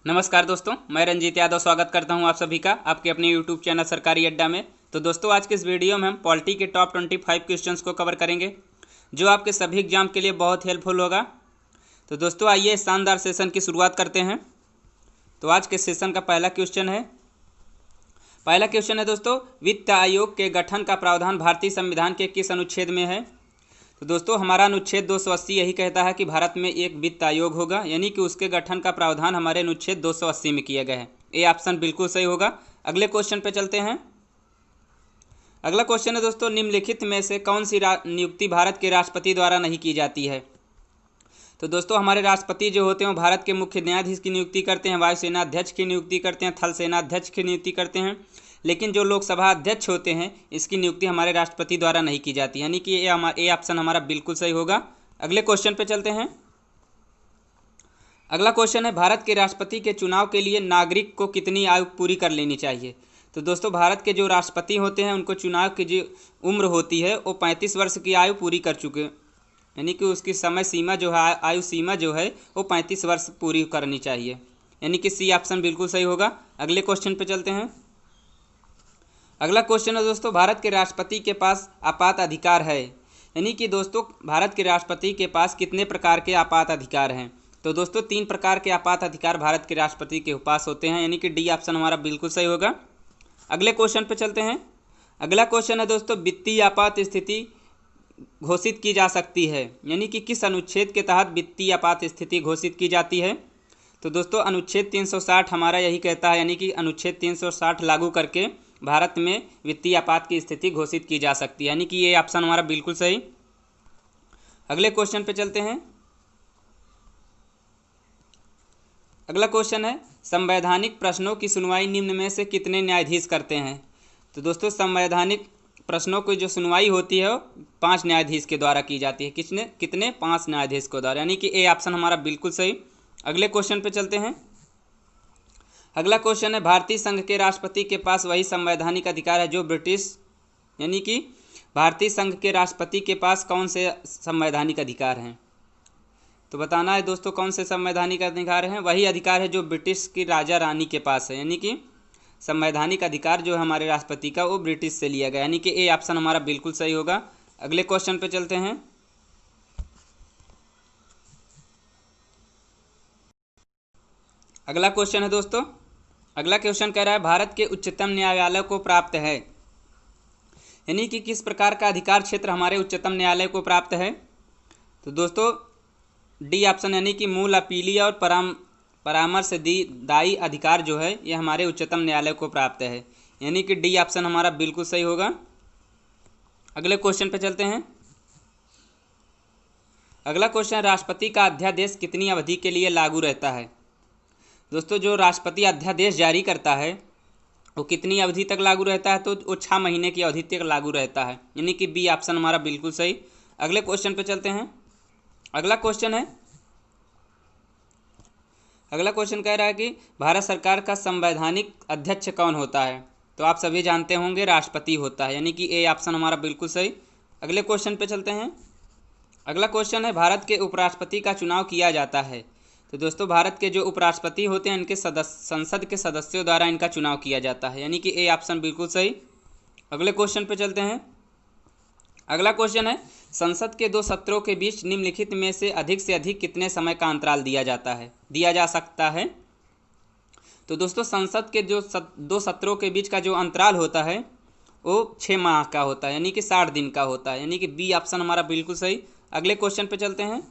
नमस्कार दोस्तों, मैं रंजीत यादव स्वागत करता हूं आप सभी का आपके अपने YouTube चैनल सरकारी अड्डा में। तो दोस्तों, आज के इस वीडियो में हम पॉलिटी के टॉप 25 क्वेश्चंस को कवर करेंगे जो आपके सभी एग्जाम के लिए बहुत हेल्पफुल होगा। तो दोस्तों, आइए इस शानदार सेशन की शुरुआत करते हैं। तो आज के सेशन का पहला क्वेश्चन है दोस्तों, वित्त आयोग के गठन का प्रावधान भारतीय संविधान के किस अनुच्छेद में है। तो दोस्तों, हमारा अनुच्छेद 280 यही कहता है कि भारत में एक वित्त आयोग होगा, यानी कि उसके गठन का प्रावधान हमारे अनुच्छेद 280 में किया गया है। ये ऑप्शन बिल्कुल सही होगा। अगले क्वेश्चन पे चलते हैं। अगला क्वेश्चन है दोस्तों, निम्नलिखित में से कौन सी नियुक्ति भारत के राष्ट्रपति द्वारा नहीं की जाती है। तो दोस्तों, हमारे राष्ट्रपति जो होते हैं वो भारत के मुख्य न्यायाधीश की नियुक्ति करते हैं, वायुसेना अध्यक्ष की नियुक्ति करते हैं, थल सेना अध्यक्ष की नियुक्ति करते हैं, लेकिन जो लोकसभा अध्यक्ष होते हैं इसकी नियुक्ति हमारे राष्ट्रपति द्वारा नहीं की जाती, यानी कि ये ऑप्शन हमारा बिल्कुल सही होगा। अगले क्वेश्चन पे चलते हैं। अगला क्वेश्चन है, भारत के राष्ट्रपति के चुनाव के लिए नागरिक को कितनी आयु पूरी कर लेनी चाहिए। तो दोस्तों, भारत के जो राष्ट्रपति होते हैं उनको चुनाव की जो उम्र होती है वो 35 वर्ष की आयु पूरी कर चुके, यानी कि उसकी समय सीमा जो है, आयु सीमा जो है वो 35 वर्ष पूरी करनी चाहिए, यानी कि सी ऑप्शन बिल्कुल सही होगा। अगले क्वेश्चन पे चलते हैं। अगला क्वेश्चन है दोस्तों, भारत के राष्ट्रपति के पास आपात अधिकार है, यानी कि दोस्तों भारत के राष्ट्रपति के पास कितने प्रकार के आपात अधिकार हैं। तो दोस्तों, 3 प्रकार के आपात अधिकार भारत के राष्ट्रपति के पास होते हैं, यानी कि डी ऑप्शन हमारा बिल्कुल सही होगा। अगले क्वेश्चन पे चलते हैं। अगला क्वेश्चन है दोस्तों, वित्तीय आपात स्थिति घोषित की जा सकती है, यानी कि किस अनुच्छेद के तहत वित्तीय आपात स्थिति घोषित की जाती है। तो दोस्तों, अनुच्छेद 360 हमारा यही कहता है, यानी कि अनुच्छेद 360 लागू करके भारत में वित्तीय आपात की स्थिति घोषित की जा सकती है, यानी कि ये ऑप्शन हमारा बिल्कुल सही। अगले क्वेश्चन पे चलते हैं। अगला क्वेश्चन है, संवैधानिक प्रश्नों की सुनवाई निम्न में से कितने न्यायाधीश करते हैं। तो दोस्तों, संवैधानिक प्रश्नों की जो सुनवाई होती है वो 5 न्यायाधीश के द्वारा की जाती है। कितने 5 न्यायाधीश के द्वारा, यानी कि ए ऑप्शन हमारा बिल्कुल सही। अगले क्वेश्चन पे चलते हैं। अगला क्वेश्चन है, भारतीय संघ के राष्ट्रपति के पास वही संवैधानिक अधिकार है जो ब्रिटिश, यानी कि भारतीय संघ के राष्ट्रपति के पास कौन से संवैधानिक अधिकार हैं। तो बताना है दोस्तों कौन से संवैधानिक अधिकार हैं। वही अधिकार है जो ब्रिटिश की राजा रानी के पास है, यानी कि संवैधानिक अधिकार जो है हमारे राष्ट्रपति का वो ब्रिटिश से लिया गया, यानी कि ए ऑप्शन हमारा बिल्कुल सही होगा। अगले क्वेश्चन पे चलते हैं। अगला क्वेश्चन है दोस्तों, अगला क्वेश्चन कह रहा है, भारत के उच्चतम न्यायालय को प्राप्त है, यानी कि किस प्रकार का अधिकार क्षेत्र हमारे उच्चतम न्यायालय को प्राप्त है। तो दोस्तों, डी ऑप्शन, यानी कि मूल अपीलीय और परामर्श दायी अधिकार जो है ये हमारे उच्चतम न्यायालय को प्राप्त है, यानी कि डी ऑप्शन हमारा बिल्कुल सही होगा। अगले क्वेश्चन पे चलते हैं। अगला क्वेश्चन, राष्ट्रपति का अध्यादेश कितनी अवधि के लिए लागू रहता है। दोस्तों, जो राष्ट्रपति अध्यादेश जारी करता है वो कितनी अवधि तक लागू रहता है। तो वो 6 महीने की अवधि तक लागू रहता है, यानी कि बी ऑप्शन हमारा बिल्कुल सही। अगले क्वेश्चन पे चलते हैं। अगला क्वेश्चन कह रहा है कि भारत सरकार का संवैधानिक अध्यक्ष कौन होता है। तो आप सभी जानते होंगे राष्ट्रपति होता है, यानी कि ए ऑप्शन हमारा बिल्कुल सही। अगले क्वेश्चन पे चलते हैं। अगला क्वेश्चन है, भारत के उपराष्ट्रपति का चुनाव किया जाता है। तो दोस्तों, भारत के जो उपराष्ट्रपति होते हैं इनके संसद के सदस्यों द्वारा इनका चुनाव किया जाता है, यानी कि ए ऑप्शन बिल्कुल सही। अगले क्वेश्चन पे चलते हैं। अगला क्वेश्चन है, संसद के 2 सत्रों के बीच निम्नलिखित में से अधिक कितने समय का अंतराल दिया जा सकता है। तो दोस्तों, संसद के जो 2 सत्रों के बीच का जो अंतराल होता है वो 6 माह का होता है, यानी कि 60 दिन का होता है, यानी कि बी ऑप्शन हमारा बिल्कुल सही। अगले क्वेश्चन पे चलते हैं।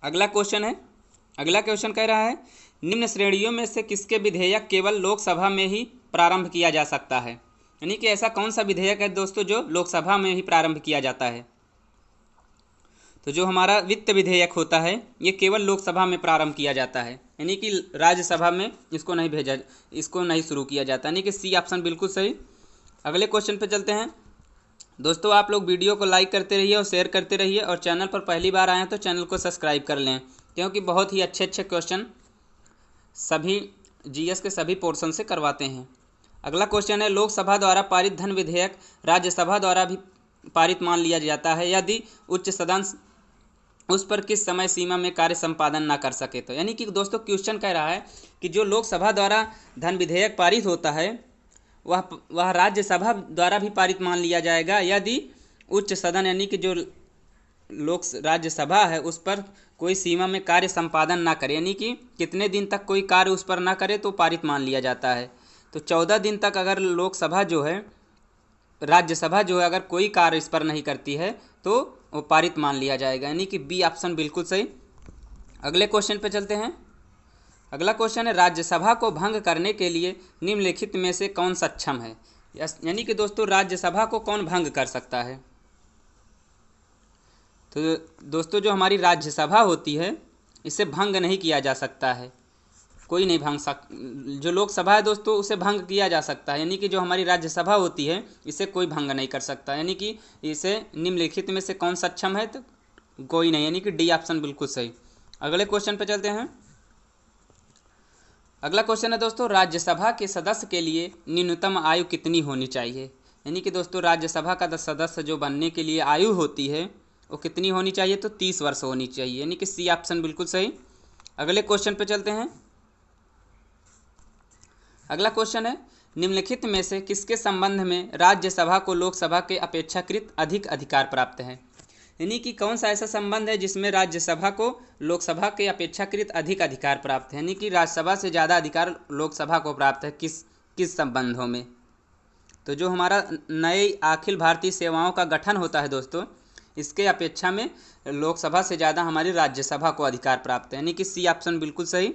अगला क्वेश्चन कह रहा है, निम्न श्रेणियों में से किसके विधेयक केवल लोकसभा में ही प्रारंभ किया जा सकता है, यानी कि ऐसा कौन सा विधेयक है दोस्तों जो लोकसभा में ही प्रारंभ किया जाता है। तो जो हमारा वित्त विधेयक होता है ये केवल लोकसभा में प्रारंभ किया जाता है, यानी कि राज्यसभा में इसको नहीं शुरू किया जाता, यानी कि सी ऑप्शन बिल्कुल सही। अगले क्वेश्चन पे चलते हैं। दोस्तों, आप लोग वीडियो को लाइक करते रहिए और शेयर करते रहिए, और चैनल पर पहली बार आए हैं तो चैनल को सब्सक्राइब कर लें, क्योंकि बहुत ही अच्छे क्वेश्चन सभी जीएस के सभी पोर्शन से करवाते हैं। अगला क्वेश्चन है, लोकसभा द्वारा पारित धन विधेयक राज्यसभा द्वारा भी पारित मान लिया जाता है यदि उच्च सदन उस पर किस समय सीमा में कार्य संपादन ना कर सके। तो यानी कि दोस्तों क्वेश्चन कह रहा है कि जो लोकसभा द्वारा धन विधेयक पारित होता है वह राज्यसभा द्वारा भी पारित मान लिया जाएगा यदि उच्च सदन यानी कि जो लोक राज्यसभा है उस पर कोई सीमा में कार्य संपादन ना करे, यानी कि कितने दिन तक कोई कार्य उस पर ना करे तो पारित मान लिया जाता है। तो 14 दिन तक अगर लोकसभा जो है राज्यसभा जो है अगर कोई कार्य इस पर नहीं करती है तो वो पारित मान लिया जाएगा, यानी कि बी ऑप्शन बिल्कुल सही। अगले क्वेश्चन पे चलते हैं। अगला क्वेश्चन है राज्यसभा को भंग करने के लिए निम्नलिखित में से कौन सक्षम है। यानी कि दोस्तों राज्यसभा को कौन भंग कर सकता है। तो दोस्तों जो हमारी राज्यसभा होती है इसे भंग नहीं किया जा सकता है, कोई नहीं भंग जो लोकसभा है दोस्तों उसे भंग किया जा सकता है, यानी कि जो हमारी राज्यसभा होती है इसे कोई भंग नहीं कर सकता, यानी कि इसे निम्नलिखित में से कौन सक्षम है, तो कोई नहीं, यानी कि डी ऑप्शन बिल्कुल सही। अगले क्वेश्चन पे चलते हैं। अगला क्वेश्चन है दोस्तों राज्यसभा के सदस्य के लिए न्यूनतम आयु कितनी होनी चाहिए। यानी कि दोस्तों राज्यसभा का सदस्य जो बनने के लिए आयु होती है वो कितनी होनी चाहिए, तो 30 वर्ष होनी चाहिए, यानी कि सी ऑप्शन बिल्कुल सही। अगले क्वेश्चन पे चलते हैं। अगला क्वेश्चन है निम्नलिखित में से किसके संबंध में राज्यसभा को लोकसभा के अपेक्षाकृत अधिक अधिकार प्राप्त है। यानी कि कौन सा ऐसा संबंध है जिसमें राज्यसभा को लोकसभा के अपेक्षाकृत अधिक अधिकार प्राप्त है, यानी कि राज्यसभा से ज़्यादा अधिकार लोकसभा को प्राप्त है, किस संबंधों में। तो जो हमारा नए अखिल भारतीय सेवाओं का गठन होता है दोस्तों इसके अपेक्षा में लोकसभा से ज़्यादा हमारी राज्यसभा को अधिकार प्राप्त है, यानी कि सी ऑप्शन बिल्कुल सही।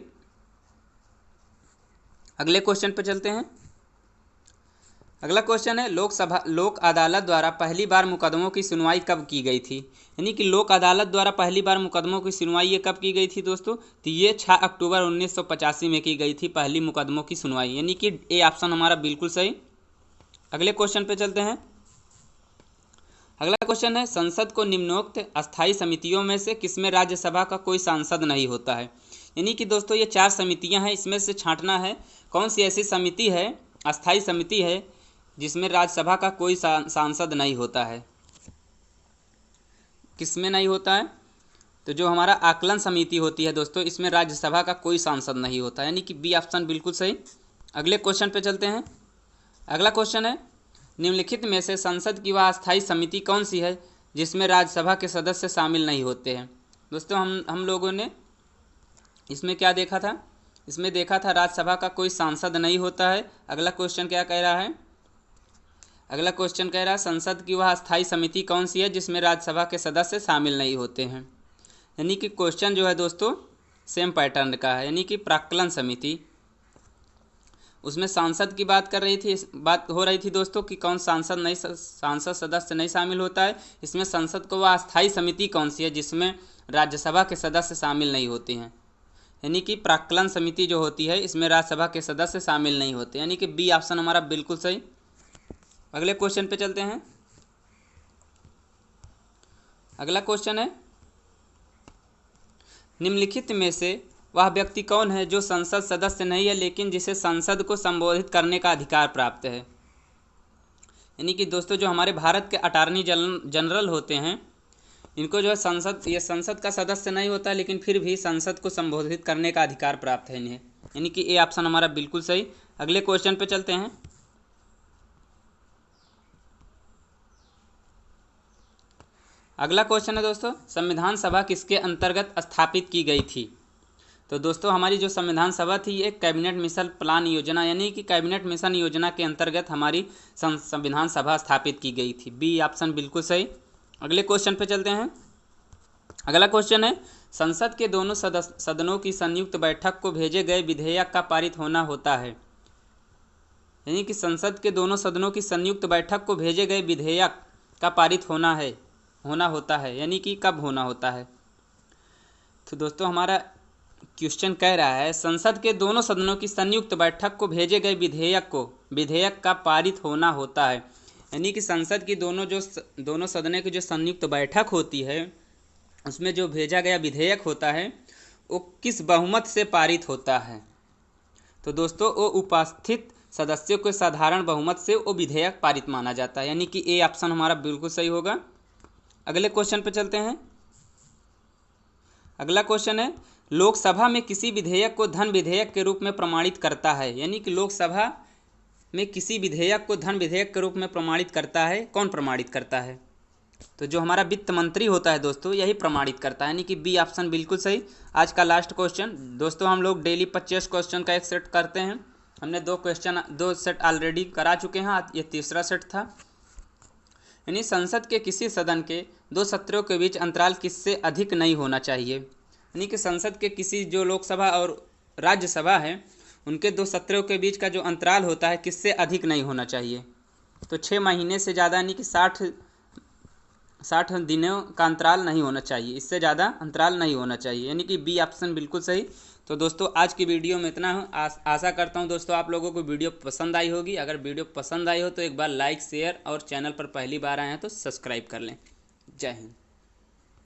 अगले क्वेश्चन पर चलते हैं। अगला क्वेश्चन है लोक अदालत द्वारा पहली बार मुकदमों की सुनवाई कब की गई थी। यानी कि लोक अदालत द्वारा पहली बार मुकदमों की सुनवाई ये कब की गई थी दोस्तों, तो ये 6 अक्टूबर 1985 में की गई थी पहली मुकदमों की सुनवाई, यानी कि ए ऑप्शन हमारा बिल्कुल सही। अगले क्वेश्चन पे चलते हैं। अगला क्वेश्चन है संसद को निम्नोक्त अस्थायी समितियों में से किसमें राज्यसभा का कोई सांसद नहीं होता है। यानी कि दोस्तों ये 4 समितियां हैं, इसमें से छांटना है कौन सी ऐसी समिति है, अस्थायी समिति है जिसमें राज्यसभा का कोई सांसद नहीं होता है। किसमें नहीं होता है, तो जो हमारा आकलन समिति होती है दोस्तों इसमें राज्यसभा का कोई सांसद नहीं होता, यानी कि बी ऑप्शन बिल्कुल सही। अगले क्वेश्चन पे चलते हैं। अगला क्वेश्चन है निम्नलिखित में से संसद की वह अस्थायी समिति कौन सी है जिसमें राज्यसभा के सदस्य शामिल नहीं होते हैं। दोस्तों हम लोगों ने इसमें क्या देखा था, इसमें देखा था राज्यसभा का कोई सांसद नहीं होता है। अगला क्वेश्चन क्या कह रहा है, अगला क्वेश्चन कह रहा है संसद की वह अस्थायी समिति कौन सी है जिसमें राज्यसभा के सदस्य शामिल नहीं होते हैं। यानी कि क्वेश्चन जो है दोस्तों सेम पैटर्न का है, यानी कि प्राक्कलन समिति, उसमें सांसद की बात हो रही थी दोस्तों कि कौन सांसद सदस्य नहीं शामिल होता है। इसमें संसद को वह अस्थायी समिति कौन सी है जिसमें राज्यसभा के सदस्य शामिल नहीं होते हैं, यानी कि प्राक्कलन समिति जो होती है इसमें राज्यसभा के सदस्य शामिल नहीं होते, यानी कि बी ऑप्शन हमारा बिल्कुल सही। अगले क्वेश्चन पे चलते हैं। अगला क्वेश्चन है निम्नलिखित में से वह व्यक्ति कौन है जो संसद सदस्य नहीं है लेकिन जिसे संसद को संबोधित करने का अधिकार प्राप्त है। यानी कि दोस्तों जो हमारे भारत के अटॉर्नी जनरल होते हैं इनको जो है संसद का सदस्य नहीं होता लेकिन फिर भी संसद को संबोधित करने का अधिकार प्राप्त है इन्हें, यानी कि ए ऑप्शन हमारा बिल्कुल सही। अगले क्वेश्चन पे चलते हैं। अगला क्वेश्चन है दोस्तों संविधान सभा किसके अंतर्गत स्थापित की गई थी। तो दोस्तों हमारी जो संविधान सभा थी ये कैबिनेट मिशन प्लान योजना यानी कि कैबिनेट मिशन योजना के अंतर्गत हमारी संविधान सभा स्थापित की गई थी, बी ऑप्शन बिल्कुल सही। अगले क्वेश्चन पे चलते हैं। अगला क्वेश्चन है संसद के दोनों सदनों की संयुक्त बैठक को भेजे गए विधेयक का पारित होना होता है। यानी कि संसद के दोनों सदनों की संयुक्त बैठक को भेजे गए विधेयक का पारित होना होता है, यानी कि कब होना होता है। तो दोस्तों हमारा क्वेश्चन कह रहा है संसद के दोनों सदनों की संयुक्त बैठक को भेजे गए विधेयक का पारित होना होता है, यानी कि संसद की दोनों सदनों की जो संयुक्त बैठक होती है उसमें जो भेजा गया विधेयक होता है वो किस बहुमत से पारित होता है। तो दोस्तों वो उपस्थित सदस्यों के साधारण बहुमत से वो विधेयक पारित माना जाता है, यानी कि ए ऑप्शन हमारा बिल्कुल सही होगा। अगले क्वेश्चन पर चलते हैं। अगला क्वेश्चन है, लोकसभा में किसी विधेयक को धन विधेयक के रूप में प्रमाणित करता है, यानी कि लोकसभा में किसी विधेयक को धन विधेयक के रूप में प्रमाणित करता है, कौन प्रमाणित करता है? तो जो हमारा वित्त मंत्री होता है दोस्तों, यही प्रमाणित करता है, यानी कि बी ऑप्शन बिल्कुल सही। आज का लास्ट क्वेश्चन दोस्तों, हम लोग डेली 25 क्वेश्चन का एक सेट करते हैं। हमने 2 सेट ऑलरेडी करा चुके हैं, ये तीसरा सेट था। यानी संसद के किसी सदन के 2 सत्रों के बीच अंतराल किससे अधिक नहीं होना चाहिए, यानी कि संसद के किसी जो लोकसभा और राज्यसभा है उनके 2 सत्रों के बीच का जो अंतराल होता है किससे अधिक नहीं होना चाहिए। तो 6 महीने से ज़्यादा, यानी कि 60 दिनों का अंतराल नहीं होना चाहिए, इससे ज़्यादा अंतराल नहीं होना चाहिए, यानी कि बी ऑप्शन बिल्कुल सही। तो दोस्तों आज की वीडियो में इतना आशा करता हूं दोस्तों आप लोगों को वीडियो पसंद आई होगी। अगर वीडियो पसंद आई हो तो एक बार लाइक शेयर और चैनल पर पहली बार आए हैं तो सब्सक्राइब कर लें। जय हिंद।